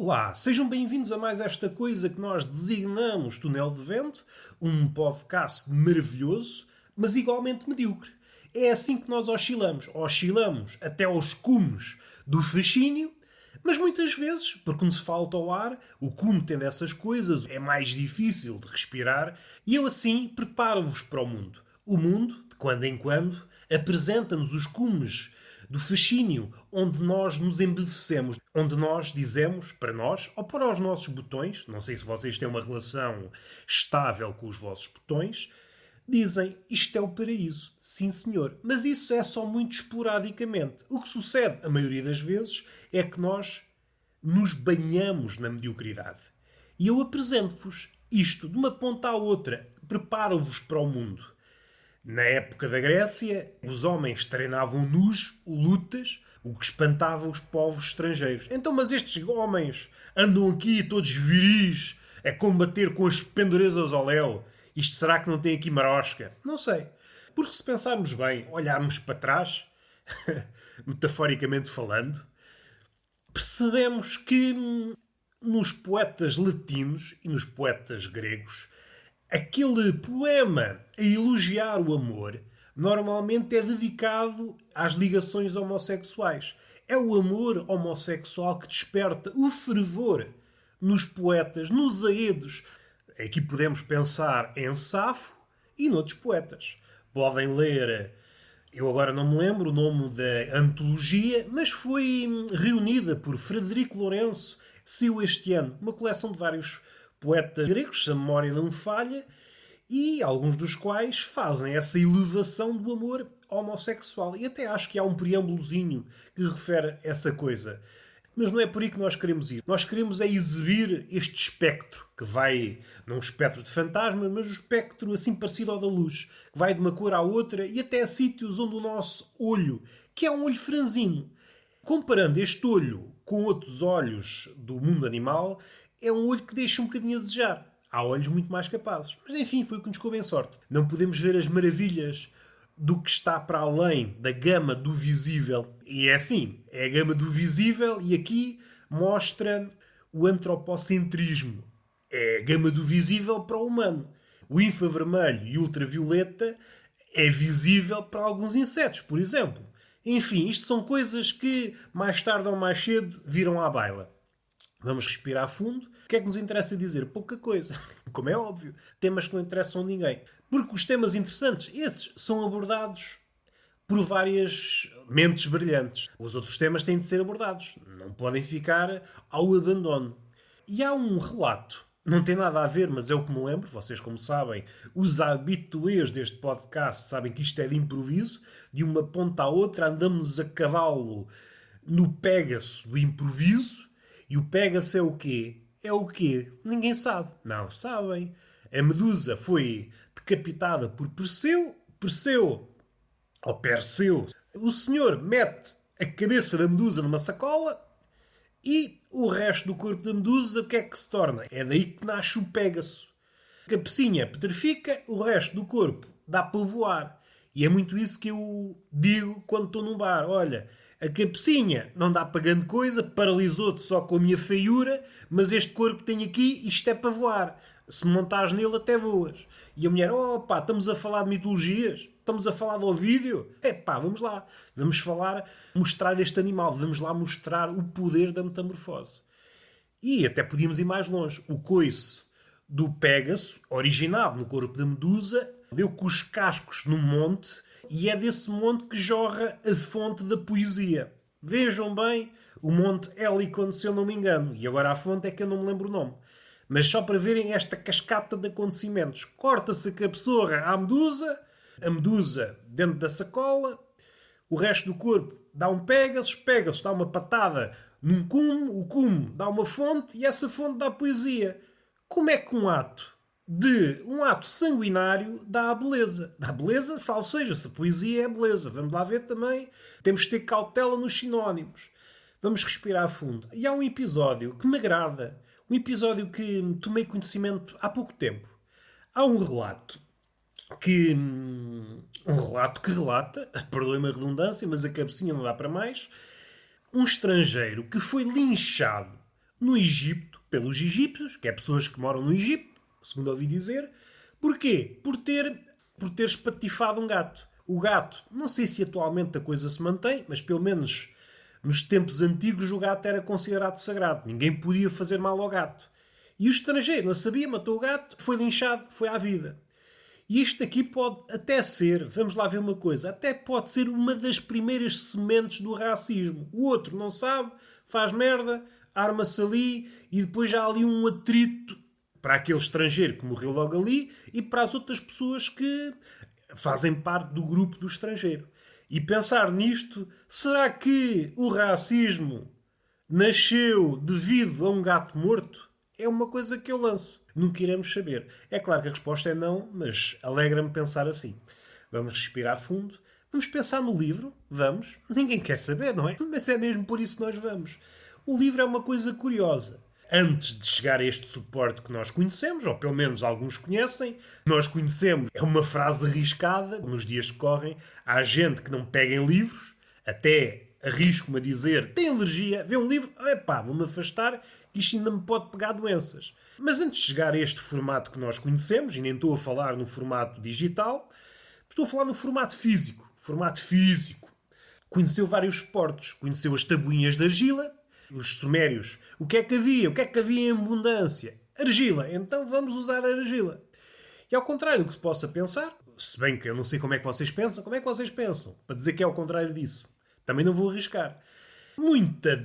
Olá, sejam bem-vindos a mais esta coisa que nós designamos Túnel de Vento, um podcast maravilhoso, mas igualmente medíocre. É assim que nós oscilamos. Oscilamos até aos cumes do fascínio, mas muitas vezes, porque nos falta o ar, o cume tem dessas coisas, é mais difícil de respirar, e eu assim preparo-vos para o mundo. O mundo, de quando em quando, apresenta-nos os cumes do fascínio, onde nós nos embevecemos, onde nós dizemos para nós ou para os nossos botões, não sei se vocês têm uma relação estável com os vossos botões, dizem isto é o paraíso. Sim, senhor. Mas isso é só muito esporadicamente. O que sucede, a maioria das vezes, é que nós nos banhamos na mediocridade. E eu apresento-vos isto de uma ponta à outra. Preparo-vos para o mundo. Na época da Grécia, os homens treinavam nus, lutas, o que espantava os povos estrangeiros. Então, mas estes homens andam aqui todos viris a combater com as pendurezas ao léu. Isto será que não tem aqui marosca? Não sei. Porque se pensarmos bem, olharmos para trás, metaforicamente falando, percebemos que nos poetas latinos e nos poetas gregos, aquele poema a elogiar o amor normalmente é dedicado às ligações homossexuais. É o amor homossexual que desperta o fervor nos poetas, nos aedos. Aqui podemos pensar em Safo e noutros poetas. Podem ler, eu agora não me lembro o nome da antologia, mas foi reunida por Frederico Lourenço, saiu este ano, uma coleção de vários poetas gregos, se a memória não me falha, e alguns dos quais fazem essa elevação do amor homossexual. E até acho que há um preâmbulozinho que refere essa coisa. Mas não é por aí que nós queremos ir. Nós queremos é exibir este espectro, que vai, não um espectro de fantasmas, mas um espectro assim parecido ao da luz, que vai de uma cor à outra e até a sítios onde o nosso olho, que é um olho franzino, comparando este olho com outros olhos do mundo animal, é um olho que deixa um bocadinho a desejar. Há olhos muito mais capazes. Mas enfim, foi o que nos coube em sorte. Não podemos ver as maravilhas do que está para além da gama do visível. E é assim, é a gama do visível e aqui mostra o antropocentrismo. É a gama do visível para o humano. O infravermelho e o ultravioleta é visível para alguns insetos, por exemplo. Enfim, isto são coisas que mais tarde ou mais cedo viram à baila. Vamos respirar fundo. O que é que nos interessa dizer? Pouca coisa. Como é óbvio. Temas que não interessam a ninguém. Porque os temas interessantes, esses, são abordados por várias mentes brilhantes. Os outros temas têm de ser abordados. Não podem ficar ao abandono. E há um relato. Não tem nada a ver, mas é o que me lembro. Vocês, como sabem, os habituês deste podcast sabem que isto é de improviso. De uma ponta à outra andamos a cavalo no Pégaso do improviso. E o Pégaso é o quê? É o quê? Ninguém sabe. Não sabem. A Medusa foi decapitada por Perseu. Perseu. O senhor mete a cabeça da Medusa numa sacola e o resto do corpo da Medusa, o que é que se torna? É daí que nasce o Pégaso. A cabecinha petrifica, o resto do corpo dá para voar. E é muito isso que eu digo quando estou num bar. Olha, a cabecinha não dá para grande coisa, paralisou-te só com a minha feiura, mas este corpo tem aqui, isto é para voar. Se me montares nele, até voas. E a mulher, pá, estamos a falar de mitologias? Estamos a falar de Ovídio? Pá, vamos lá. Vamos falar, mostrar este animal. Vamos lá mostrar o poder da metamorfose. E até podíamos ir mais longe. O coice do Pégaso, originado no corpo da Medusa, deu com os cascos num monte e é desse monte que jorra a fonte da poesia. Vejam bem, o monte Helicon, se eu não me engano. E agora a fonte é que eu não me lembro o nome. Mas só para verem esta cascata de acontecimentos. Corta-se a cabeçorra à Medusa, a Medusa dentro da sacola, o resto do corpo dá um Pégaso, Pégaso dá uma patada num cume, o cume dá uma fonte e essa fonte dá poesia. Como é que um ato sanguinário dá a beleza? Dá beleza, salvo seja, se a poesia é beleza. Vamos lá ver também. Temos de ter cautela nos sinónimos. Vamos respirar a fundo. E há um episódio que me agrada. Um episódio que tomei conhecimento há pouco tempo. Há um relato que relata, perdoem-me a redundância, mas a cabecinha não dá para mais, um estrangeiro que foi linchado no Egito, pelos egípcios, que é pessoas que moram no Egito, segundo ouvi dizer. Porquê? Por ter espatifado um gato. O gato, não sei se atualmente a coisa se mantém, mas pelo menos nos tempos antigos o gato era considerado sagrado. Ninguém podia fazer mal ao gato. E o estrangeiro não sabia, matou o gato, foi linchado, foi à vida. E isto aqui pode até ser, vamos lá ver uma coisa, até pode ser uma das primeiras sementes do racismo. O outro não sabe, faz merda, arma-se ali e depois já há ali um atrito para aquele estrangeiro que morreu logo ali e para as outras pessoas que fazem parte do grupo do estrangeiro. E pensar nisto, será que o racismo nasceu devido a um gato morto? É uma coisa que eu lanço. Nunca iremos saber. É claro que a resposta é não, mas alegra-me pensar assim. Vamos respirar fundo. Vamos pensar no livro? Vamos. Ninguém quer saber, não é? Mas é mesmo por isso que nós vamos. O livro é uma coisa curiosa. Antes de chegar a este suporte que nós conhecemos, ou pelo menos alguns conhecem, nós conhecemos, é uma frase arriscada, nos dias que correm, há gente que não pega em livros, até arrisco-me a dizer, tem alergia, vê um livro, epá, vou-me afastar, que isto ainda me pode pegar doenças. Mas antes de chegar a este formato que nós conhecemos, e nem estou a falar no formato digital, estou a falar no formato físico. Formato físico. Conheceu vários suportes. Conheceu as tabuinhas de argila, os sumérios. O que é que havia? O que é que havia em abundância? Argila. Então vamos usar a argila. E ao contrário do que se possa pensar, se bem que eu não sei como é que vocês pensam, como é que vocês pensam? Para dizer que é ao contrário disso. Também não vou arriscar. Muita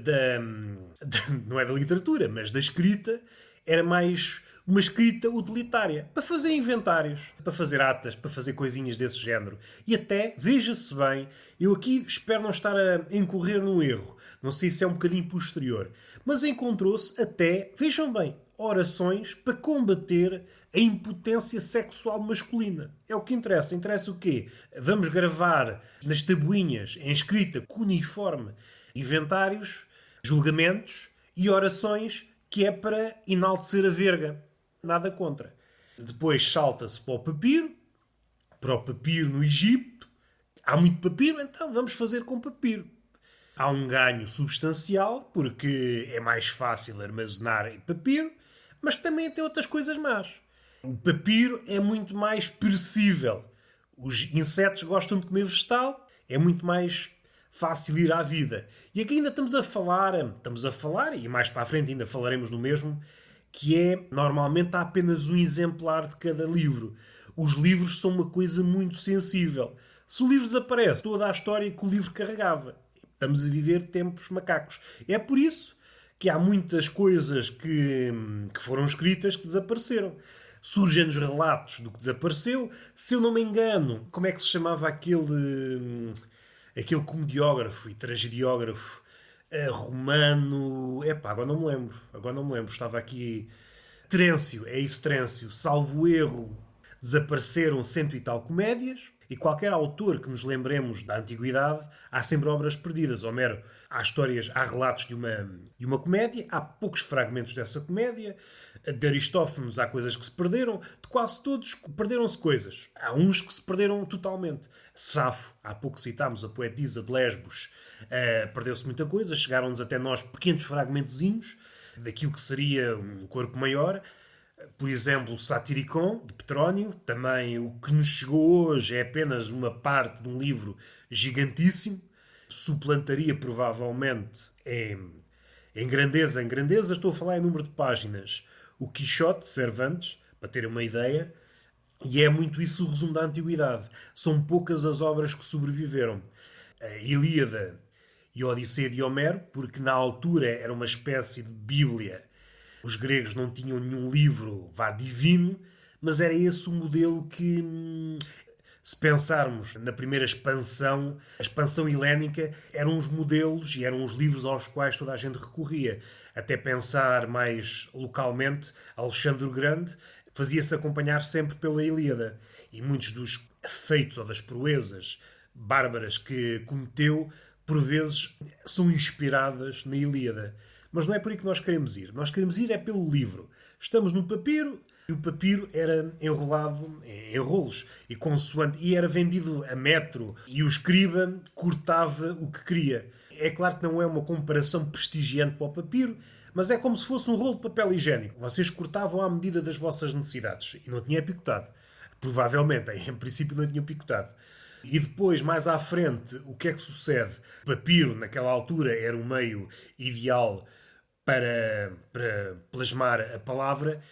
não é da literatura, mas da escrita, era mais uma escrita utilitária. Para fazer inventários, para fazer atas, para fazer coisinhas desse género. E até, veja-se bem, eu aqui espero não estar a incorrer num erro. Não sei se é um bocadinho posterior. Mas encontrou-se até, vejam bem, orações para combater a impotência sexual masculina. É o que interessa. Interessa o quê? Vamos gravar nas tabuinhas, em escrita cuneiforme, inventários, julgamentos e orações que é para enaltecer a verga. Nada contra. Depois salta-se para o papiro no Egito. Há muito papiro, então vamos fazer com papiro. Há um ganho substancial, porque é mais fácil armazenar em papiro, mas também tem outras coisas más. O papiro é muito mais perecível. Os insetos gostam de comer vegetal, é muito mais fácil ir à vida. E aqui ainda estamos a falar, e mais para a frente ainda falaremos no mesmo, que é, normalmente há apenas um exemplar de cada livro. Os livros são uma coisa muito sensível. Se o livro desaparece, toda a história que o livro carregava. Estamos a viver tempos macacos. É por isso que há muitas coisas que foram escritas que desapareceram. Surgem-nos relatos do que desapareceu. Se eu não me engano, como é que se chamava aquele comediógrafo e tragediógrafo romano... Epá, agora não me lembro. Estava aqui... Terêncio, é isso, Terêncio. Salvo erro, desapareceram cento e tal comédias. E qualquer autor que nos lembremos da antiguidade, há sempre obras perdidas. Homero, há relatos de uma comédia, há poucos fragmentos dessa comédia. De Aristófanes há coisas que se perderam. De quase todos perderam-se coisas. Há uns que se perderam totalmente. Safo, há pouco citámos a poetisa de Lesbos, perdeu-se muita coisa. Chegaram-nos até nós pequenos fragmentozinhos daquilo que seria um corpo maior. Por exemplo, o Satyricon, de Petrónio. Também o que nos chegou hoje é apenas uma parte de um livro gigantíssimo. Suplantaria, provavelmente, em grandeza. Estou a falar em número de páginas. O Quixote, de Cervantes, para terem uma ideia. E é muito isso o resumo da Antiguidade. São poucas as obras que sobreviveram. A Ilíada e a Odisseia de Homero, porque na altura era uma espécie de Bíblia. Os gregos não tinham nenhum livro, divino, mas era esse o modelo que, se pensarmos na primeira expansão, a expansão helénica, eram os modelos e eram os livros aos quais toda a gente recorria. Até pensar mais localmente, Alexandre o Grande fazia-se acompanhar sempre pela Ilíada. E muitos dos feitos ou das proezas bárbaras que cometeu, por vezes, são inspiradas na Ilíada. Mas não é por aí que nós queremos ir. Nós queremos ir é pelo livro. Estamos no papiro, e o papiro era enrolado em rolos e consoante, e era vendido a metro, e o escriba cortava o que queria. É claro que não é uma comparação prestigiante para o papiro, mas é como se fosse um rolo de papel higiênico. Vocês cortavam à medida das vossas necessidades e não tinha picotado. Provavelmente, em princípio, não tinham picotado. E depois, mais à frente, o que é que sucede? O papiro, naquela altura, era o meio ideal para plasmar a palavra,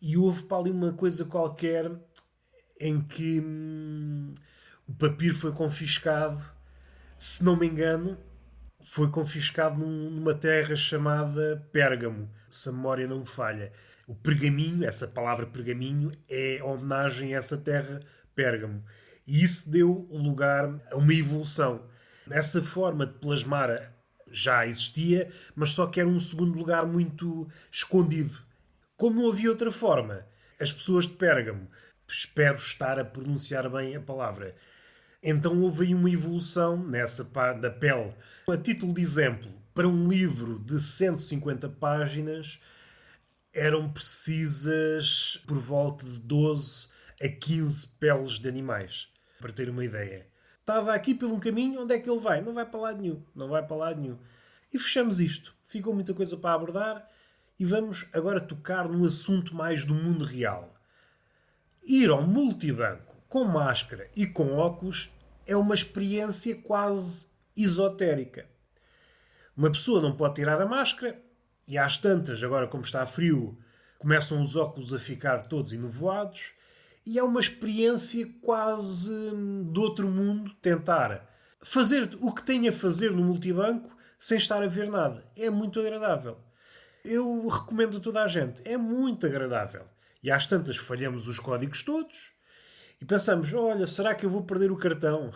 e houve para ali uma coisa qualquer em que o papiro foi confiscado, se não me engano, foi confiscado numa terra chamada Pérgamo, se a memória não me falha. O pergaminho, essa palavra pergaminho, é homenagem a essa terra, Pérgamo. E isso deu lugar a uma evolução. Essa forma de plasmar já existia, mas só que era um segundo lugar muito escondido. Como não havia outra forma, as pessoas de Pérgamo, espero estar a pronunciar bem a palavra, então houve aí uma evolução nessa parte da pele. A título de exemplo, para um livro de 150 páginas, eram precisas por volta de 12 a 15 peles de animais, para ter uma ideia. Estava aqui pelo um caminho, onde é que ele vai? Não vai para lado nenhum, não vai para lado nenhum. E fechamos isto. Ficou muita coisa para abordar e vamos agora tocar num assunto mais do mundo real. Ir ao multibanco com máscara e com óculos é uma experiência quase esotérica. Uma pessoa não pode tirar a máscara e às tantas, agora como está frio, começam os óculos a ficar todos enevoados e é uma experiência quase do outro mundo tentar fazer o que tem a fazer no multibanco sem estar a ver nada. É muito agradável. Eu recomendo a toda a gente. É muito agradável. E às tantas falhamos os códigos todos e pensamos, olha, será que eu vou perder o cartão?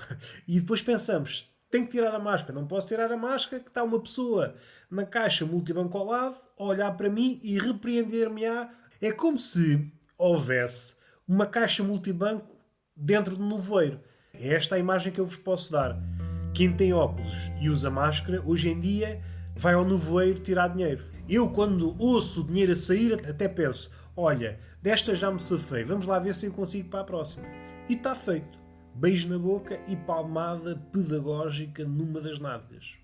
E depois pensamos, tenho que tirar a máscara. Não posso tirar a máscara, que está uma pessoa na caixa multibanco ao lado a olhar para mim e repreender-me-á. É como se houvesse uma caixa multibanco dentro do nevoeiro. É esta a imagem que eu vos posso dar. Quem tem óculos e usa máscara, hoje em dia, vai ao nevoeiro tirar dinheiro. Eu, quando ouço o dinheiro a sair, até penso, olha, desta já me safei, vamos lá ver se eu consigo para a próxima. E está feito. Beijo na boca e palmada pedagógica numa das nádegas.